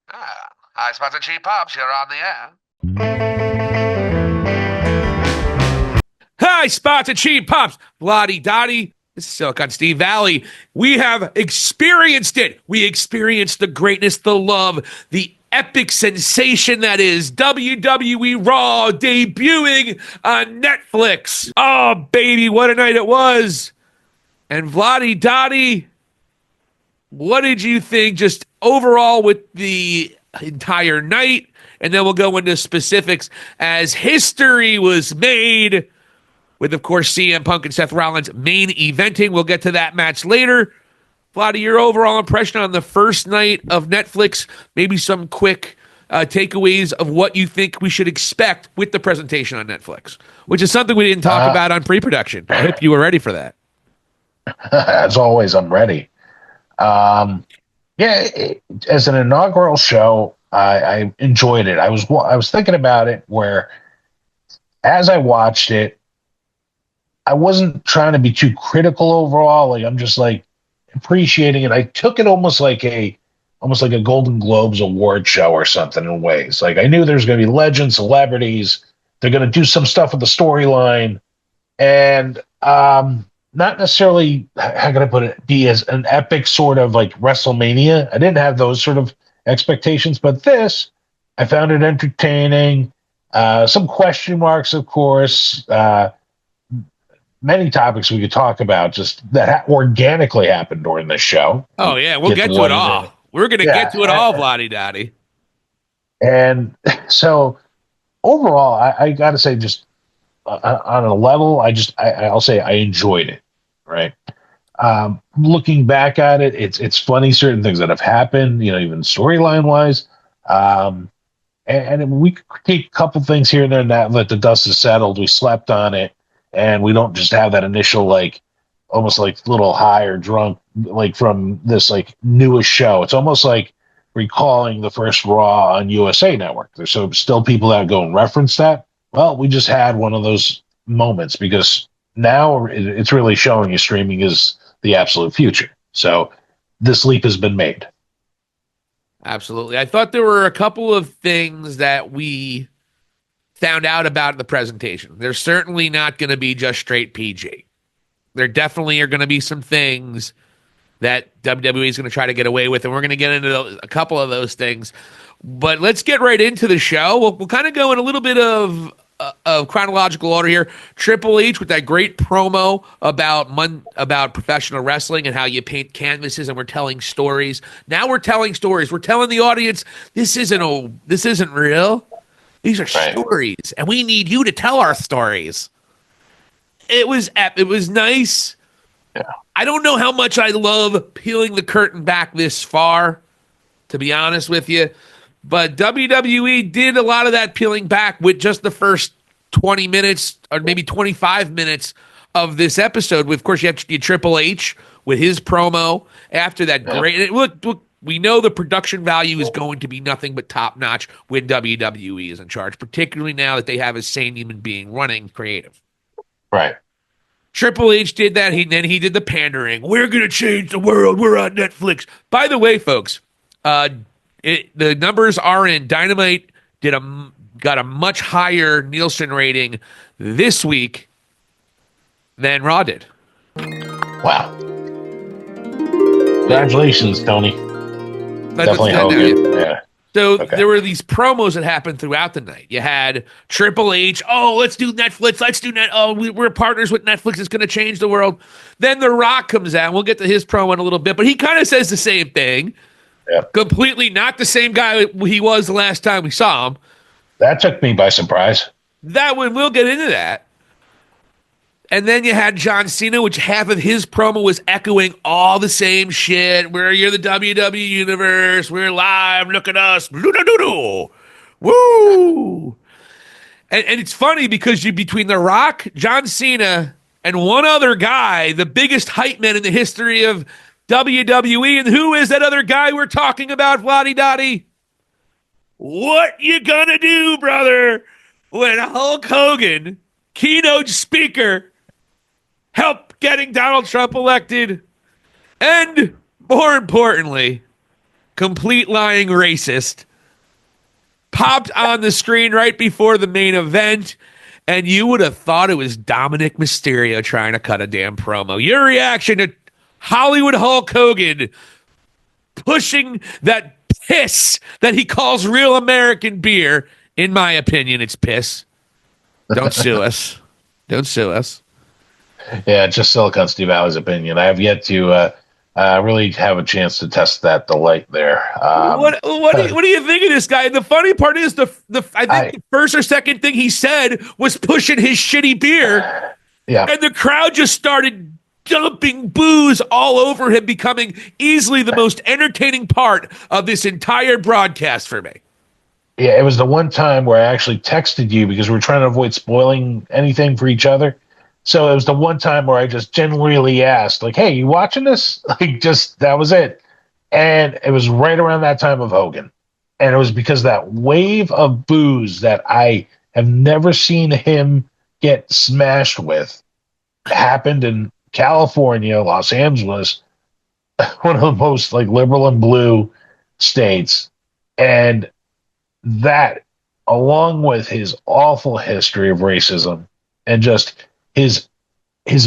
Hi, Spots and Cheap Pops. You're on the air. Hi, Spots and Cheap Pops. Lottie Dottie. This is Silicon Steve Valley. We have experienced it. We experienced the greatness, the love, the epic sensation that is WWE Raw debuting on Netflix. Oh, baby, what a night it was. And Vladi Dottie, what did you think just overall with the entire night? And then we'll go into specifics as history was made with, of course, CM Punk and Seth Rollins main eventing. We'll get to that match later. Vladi, your overall impression on the first night of Netflix, maybe some quick takeaways of what you think we should expect with the presentation on Netflix, which is something we didn't talk about on pre-production. I hope you were ready for that. As always, I'm ready. As an inaugural show, I enjoyed it. I was thinking about it where, as I watched it, I wasn't trying to be too critical overall. Like, I'm just like appreciating it. I took it almost like a Golden Globes award show or something in ways. Like, I knew there's going to be legends, celebrities. They're going to do some stuff with the storyline, and not necessarily, how can I put it, be as an epic sort of like WrestleMania. I didn't have those sort of expectations, but this, I found it entertaining. Some question marks, of course. Many topics we could talk about just that organically happened during this show. Oh, yeah, we'll get to it all. We're going to get to it all, Vladi Dottie. And so overall, I got to say, just on a level, I'll say I enjoyed it. Right. Looking back at it, it's funny, certain things that have happened, even storyline wise. And we could critique a couple things here and there, and that the dust has settled. We slept on it, and we don't just have that initial, like, almost like little high or drunk, like from this like newest show. It's almost like recalling the first Raw on USA Network. There's still people that go and reference that. Well, we just had one of those moments because now it's really showing you streaming is the absolute future. So this leap has been made. Absolutely. I thought there were a couple of things that we found out about the presentation. There's certainly not going to be just straight PG. There definitely are going to be some things that WWE is going to try to get away with, and we're going to get into a couple of those things. But let's get right into the show. We'll kind of go in a little bit of chronological order here. Triple H with that great promo about professional wrestling and how you paint canvases, and we're telling stories. Now we're telling stories. We're telling the audience this isn't real. These are stories, and we need you to tell our stories. It was nice. Yeah. I don't know how much I love peeling the curtain back this far, to be honest with you. But WWE did a lot of that peeling back with just the first 20 minutes or maybe 25 minutes of this episode. Of course, you have Triple H with his promo after that. Yeah. Great. Look, we know the production value is going to be nothing but top notch when WWE is in charge, particularly now that they have a sane human being running creative. Right. Triple H did that. Then he did the pandering. We're going to change the world. We're on Netflix. By the way, folks, the numbers are in. Dynamite got a much higher Nielsen rating this week than Raw did. Wow. Congratulations, Tony. Definitely Hogan. Yeah. So there were these promos that happened throughout the night. You had Triple H. Oh, let's do Netflix. Let's do Net. Oh, we're partners with Netflix. It's going to change the world. Then The Rock comes out. We'll get to his promo in a little bit, but he kind of says the same thing. Yep. Completely not the same guy he was the last time we saw him. That took me by surprise. That one, we'll get into that. And then you had John Cena, which half of his promo was echoing all the same shit. You're the WWE Universe. We're live. Look at us. Woo! And it's funny because between The Rock, John Cena, and one other guy, the biggest hype man in the history of WWE, and who is that other guy we're talking about, Vladi Dottie? What you gonna do, brother, when Hulk Hogan, keynote speaker, helped getting Donald Trump elected, and more importantly, complete lying racist, popped on the screen right before the main event, and you would have thought it was Dominik Mysterio trying to cut a damn promo. Your reaction to Hollywood Hulk Hogan pushing that piss that he calls real American beer. In my opinion, it's piss. Don't sue us. Don't sue us. Yeah, just Silicon Steve Valley's opinion. I have yet to really have a chance to test that delight there. What do you think of this guy? And the funny part is I think the first or second thing he said was pushing his shitty beer. Yeah. And the crowd just started dumping booze all over him, becoming easily the most entertaining part of this entire broadcast for me. Yeah, it was the one time where I actually texted you because we were trying to avoid spoiling anything for each other. So it was the one time where I just genuinely asked, like, hey, you watching this? Like, just that was it. And it was right around that time of Hogan. And it was because that wave of booze that I have never seen him get smashed with happened in California, Los Angeles, one of the most like liberal and blue states. And that, along with his awful history of racism and just his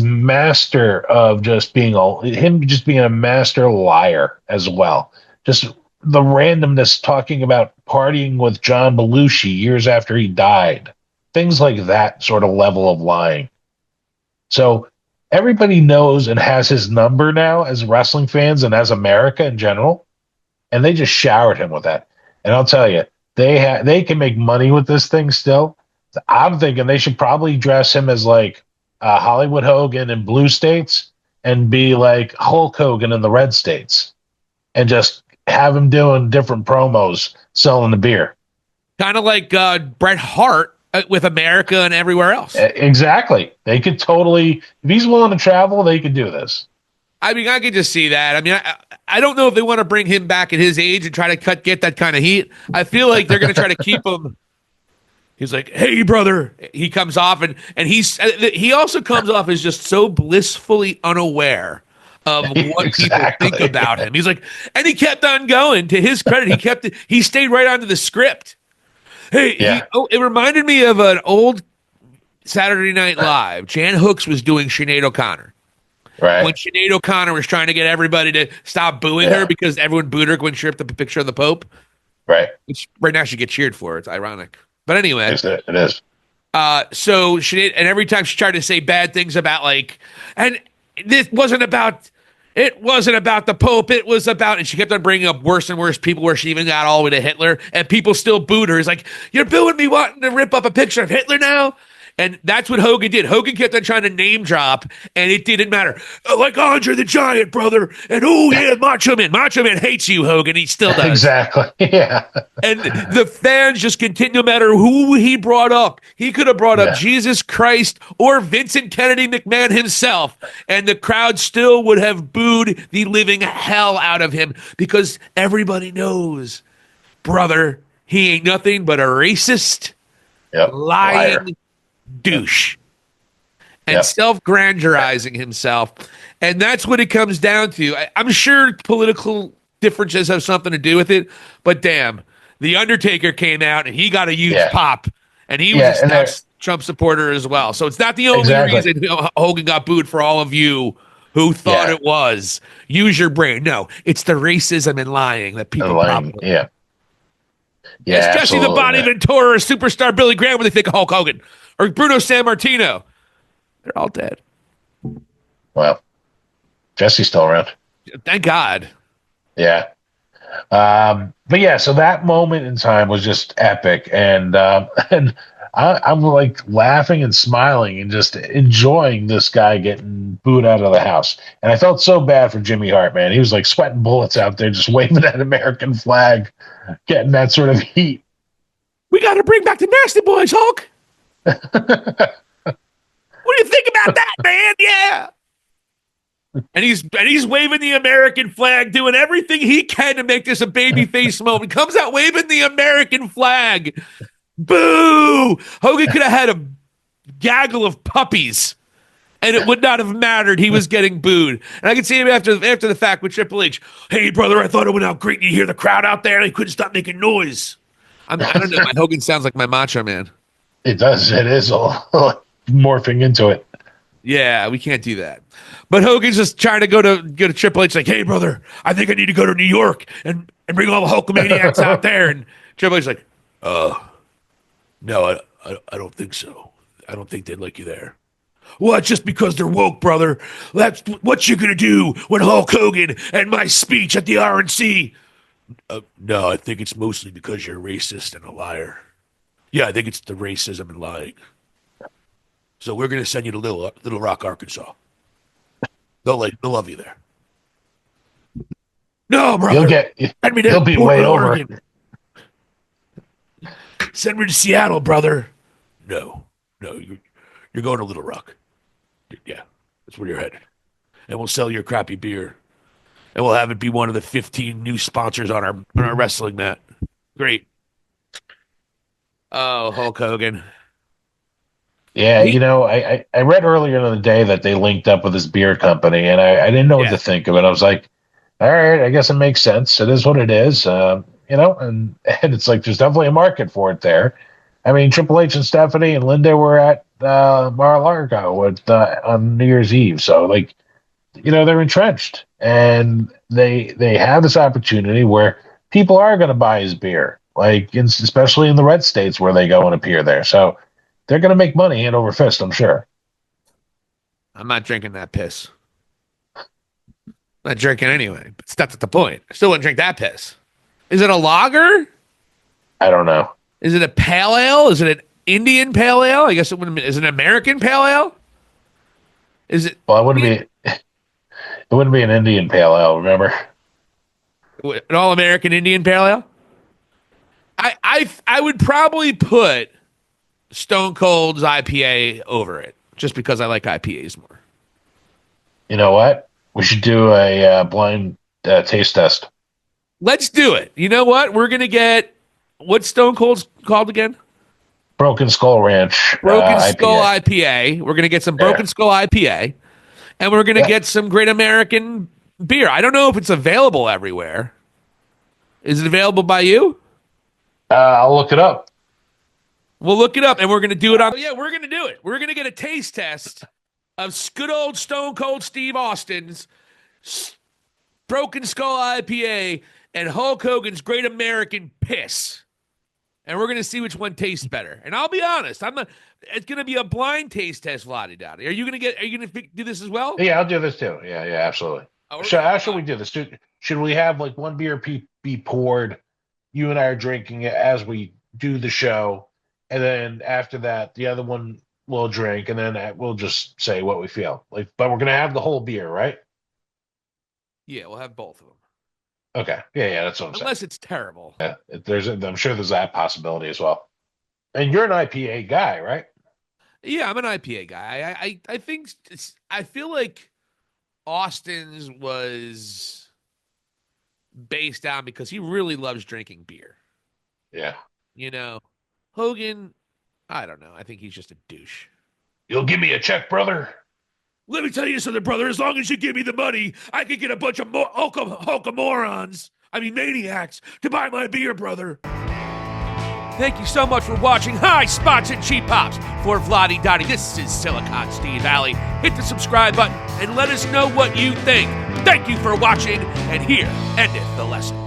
master of just being a master liar as well. Just the randomness, talking about partying with John Belushi years after he died. Things like that sort of level of lying. So everybody knows and has his number now as wrestling fans and as America in general. And they just showered him with that. And I'll tell you, they can make money with this thing still. I'm thinking they should probably dress him as like Hollywood Hogan in blue states and be like Hulk Hogan in the red states and just have him doing different promos selling the beer. Kind of like Bret Hart with America and everywhere else. Exactly. They could totally, if he's willing to travel, they could do this. I mean, I could just see that. I mean, I don't know if they want to bring him back at his age and try to get that kind of heat. I feel like they're going to try to keep him. He's like, hey, brother. He comes off, and he also comes off as just so blissfully unaware of what people think about him. He's like, and he kept on going. To his credit, he stayed right onto the script. Hey, it reminded me of an old Saturday Night Live. Jan Hooks was doing Sinead O'Connor. Right. When Sinead O'Connor was trying to get everybody to stop booing her because everyone booed her when she ripped the picture of the Pope. Right. Which right now she gets cheered for. It's ironic. But anyway. It is. So Sinead, and every time she tried to say bad things about and it wasn't about the Pope. It was about, and she kept on bringing up worse and worse people where she even got all the way to Hitler, and people still booed her. It's like, you're booing me wanting to rip up a picture of Hitler now? And that's what Hogan did. Hogan kept on trying to name drop, and it didn't matter. Like Andre the Giant, brother. And Macho Man. Macho Man hates you, Hogan. He still does. Exactly. Yeah. And the fans just continue, no matter who he brought up. He could have brought up Jesus Christ or Vincent Kennedy McMahon himself, and the crowd still would have booed the living hell out of him because everybody knows, brother, he ain't nothing but a racist, lying douche and self-grandiorizing himself. And that's what it comes down to. I'm sure political differences have something to do with it, but damn, The Undertaker came out and he got a huge pop, and he was a Trump supporter as well. So it's not the only reason Hogan got booed for all of you who thought it was. Use your brain. No, it's the racism and lying that people probably... Yeah, it's Jesse the Body Ventura or superstar Billy Graham when they think of Hulk Hogan. Or Bruno Sammartino. They're all dead. Well, Jesse's still around. Thank God. Yeah. But yeah, so that moment in time was just epic. And I'm like laughing and smiling and just enjoying this guy getting booed out of the house. And I felt so bad for Jimmy Hart, man. He was like sweating bullets out there, just waving that American flag, getting that sort of heat. We got to bring back the Nasty Boys, Hulk. What do you think about that, man? Yeah. And he's waving the American flag, doing everything he can to make this a babyface moment. Comes out waving the American flag. Boo! Hogan could have had a gaggle of puppies And it would not have mattered. He was getting booed. And I could see him after the fact with Triple H. Hey, brother, I thought it went out great. You hear the crowd out there? They couldn't stop making noise. I don't know. My Hogan sounds like my Macho Man. It does. It is all morphing into it. Yeah, we can't do that. But Hogan's just trying to go to Triple H like, hey, brother, I think I need to go to New York and bring all the Hulkamaniacs out there. And Triple H's like, no, I don't think so. I don't think they'd like you there. Well, it's just because they're woke, brother. That's what you're going to do when Hulk Hogan and my speech at the RNC. No, I think it's mostly because you're racist and a liar. Yeah, I think it's the racism and lying. So we're going to send you to Little Rock, Arkansas. They'll love you there. No, brother. You'll be way over. Send me to Seattle, brother. No, you're going to Little Rock. Yeah, that's where you're headed. And we'll sell your crappy beer. And we'll have it be one of the 15 new sponsors on our wrestling mat. Great. Oh, Hulk Hogan. Yeah, I read earlier in the day that they linked up with this beer company, and I didn't know what to think of it. I was like, all right, I guess it makes sense. It is what it is, and it's like there's definitely a market for it there. I mean, Triple H and Stephanie and Linda were at Mar-a-Lago on New Year's Eve, so they're entrenched, and they have this opportunity where people are going to buy his beer, especially in the red states where they go and appear there. So they're going to make money hand over fist, I'm sure. I'm not drinking that piss. I'm not drinking anyway, but that's not the point. I still wouldn't drink that piss. Is it a lager? I don't know. Is it a pale ale? Is it an Indian pale ale? I guess it wouldn't be. Is it an American pale ale? Is it? Well, it wouldn't be. It wouldn't be an Indian pale ale. Remember? An all-American Indian pale ale. I would probably put Stone Cold's IPA over it, just because I like IPAs more. You know what? We should do a blind taste test. Let's do it. You know what? We're gonna get what's Stone Cold's called again? Broken Skull Ranch. Broken Skull IPA. We're gonna get some Broken Skull IPA, and we're gonna get some Great American beer. I don't know if it's available everywhere. Is it available by you? I'll look it up. We'll look it up, and we're going to do it on... Yeah, we're going to do it. We're going to get a taste test of good old Stone Cold Steve Austin's Broken Skull IPA and Hulk Hogan's Great American Piss. And we're going to see which one tastes better. And I'll be honest, it's going to be a blind taste test, Vladdy Dottie. Are you going to do this as well? Yeah, I'll do this too. Yeah, absolutely. How should we do this? Should we have one beer be poured? You and I are drinking it as we do the show. And then after that, the other one we'll drink, and then we'll just say what we feel. But we're going to have the whole beer, right? Yeah, we'll have both of them. Okay. Yeah, that's what I'm saying. Unless it's terrible. Yeah, I'm sure there's that possibility as well. And you're an IPA guy, right? Yeah, I'm an IPA guy. I think I feel like Austin's was based on because he really loves drinking beer. Yeah. Hogan, I don't know. I think he's just a douche. You'll give me a check, brother? Let me tell you something, brother. As long as you give me the money, I could get a bunch of maniacs to buy my beer, brother. Thank you so much for watching High Spots and Cheap Pops. For Vladdy Dottie, this is Silicon Steve Alley. Hit the subscribe button and let us know what you think. Thank you for watching, and here endeth the lesson.